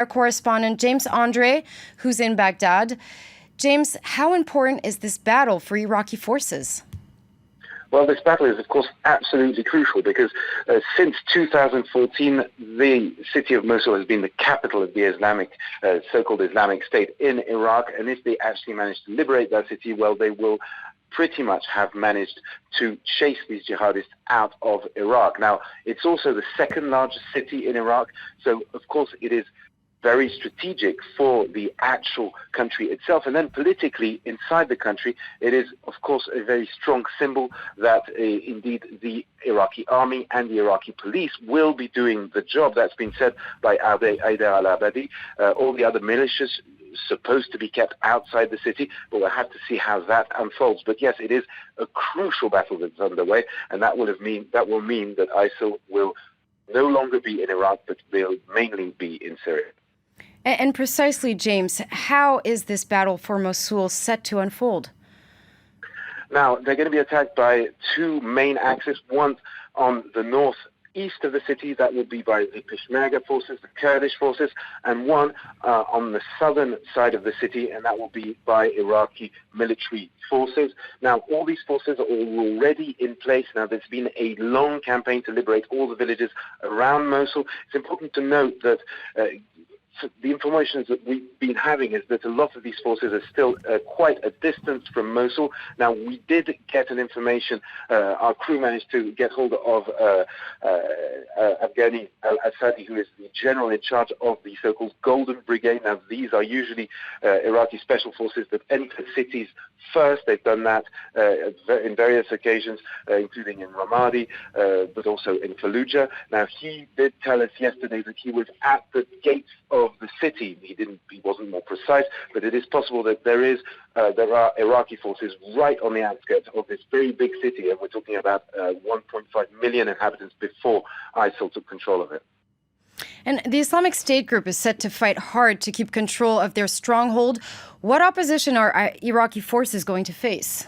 Our correspondent, James Andre, who's in Baghdad. James, how important is this battle for Iraqi forces? Well, this battle is, of course, absolutely crucial because since 2014, the city of Mosul has been the capital of the so-called Islamic State in Iraq. And if they actually manage to liberate that city, well, they will pretty much have managed to chase these jihadists out of Iraq. Now, it's also the second largest city in Iraq. So, of course, it is very strategic for the actual country itself. And then politically, inside the country, it is, of course, a very strong symbol that indeed the Iraqi army and the Iraqi police will be doing the job. That's been said by Haider al-Abadi. All the other militias supposed to be kept outside the city, but we'll have to see how that unfolds. But yes, it is a crucial battle that's underway, and that will mean that ISIL will no longer be in Iraq, but they'll mainly be in Syria. And precisely, James, how is this battle for Mosul set to unfold? Now, they're going to be attacked by two main axes. One on the northeast of the city, that will be by the Peshmerga forces, the Kurdish forces, and one on the southern side of the city, and that will be by Iraqi military forces. Now, all these forces are already in place. Now, there's been a long campaign to liberate all the villages around Mosul. It's important to note that the information that we've been having is that a lot of these forces are still quite a distance from Mosul. Now, we did get an information, our crew managed to get hold of Afghani al-Assadi, who is the general in charge of the so-called Golden Brigade. Now, these are usually Iraqi special forces that enter cities first. They've done that in various occasions, including in Ramadi, but also in Fallujah. Now, he did tell us yesterday that he was at the gates of the city. He wasn't more precise, but it is possible that there are Iraqi forces right on the outskirts of this very big city, and we're talking about 1.5 million inhabitants before ISIL took control of it. And the Islamic State group is set to fight hard to keep control of their stronghold. What opposition are Iraqi forces going to face?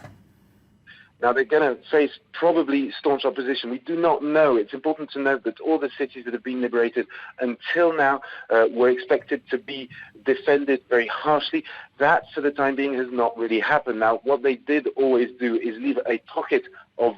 Now, they're going to face probably staunch opposition. We do not know. It's important to note that all the cities that have been liberated until now were expected to be defended very harshly. That, for the time being, has not really happened. Now, what they did always do is leave a pockets of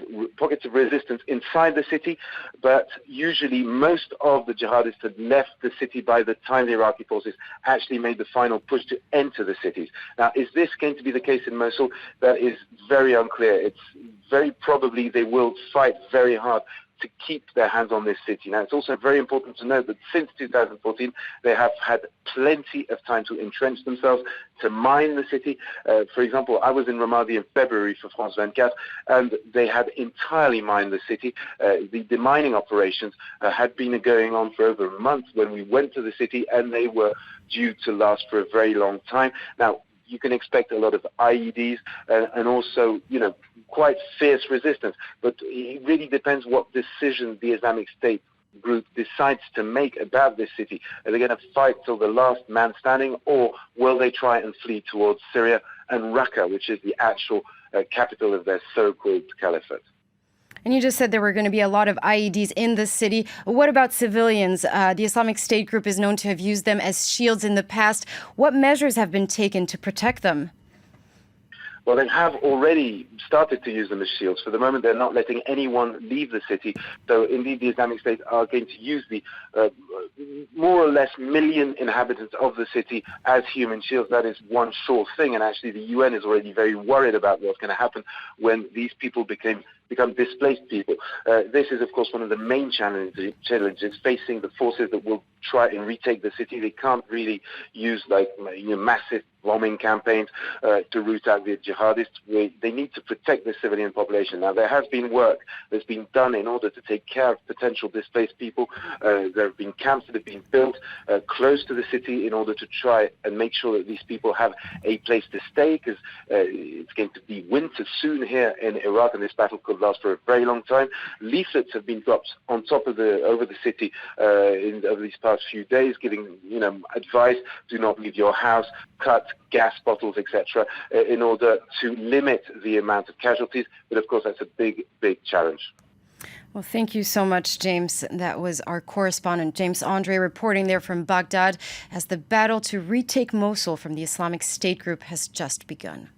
resistance inside the city, but usually most of the jihadists had left the city by the time the Iraqi forces actually made the final push to enter the cities. Now, is this going to be the case in Mosul? That is very unclear. It's very probably they will fight very hard to keep their hands on this city. Now, it's also very important to note that since 2014, they have had plenty of time to entrench themselves, to mine the city. For example, I was in Ramadi in February for France 24, and they had entirely mined the city. The demining operations had been going on for over a month when we went to the city, and they were due to last for a very long time. Now, you can expect a lot of IEDs and also, quite fierce resistance. But it really depends what decision the Islamic State group decides to make about this city. Are they going to fight till the last man standing, or will they try and flee towards Syria and Raqqa, which is the actual capital of their so-called caliphate? And you just said there were going to be a lot of IEDs in the city. What about civilians? The Islamic State group is known to have used them as shields in the past. What measures have been taken to protect them? Well, they have already started to use them as shields. For the moment, they're not letting anyone leave the city. So, indeed, the Islamic State are going to use the more or less million inhabitants of the city as human shields. That is one sure thing. And actually, the UN is already very worried about what's going to happen when these people become displaced people. This is, of course, one of the main challenges facing the forces that will try and retake the city. They can't really use massive bombing campaigns to root out the jihadists. They need to protect the civilian population. Now, there has been work that's been done in order to take care of potential displaced people. There have been camps that have been built close to the city in order to try and make sure that these people have a place to stay, because it's going to be winter soon here in Iraq, and this battle could last for a very long time. Leaflets have been dropped on top of over the city over these past few days, giving advice: do not leave your house, cut gas bottles, etc., in order to limit the amount of casualties. But of course, that's a big challenge. Well, thank you so much, James. That was our correspondent, James Andre, reporting there from Baghdad as the battle to retake Mosul from the Islamic State group has just begun.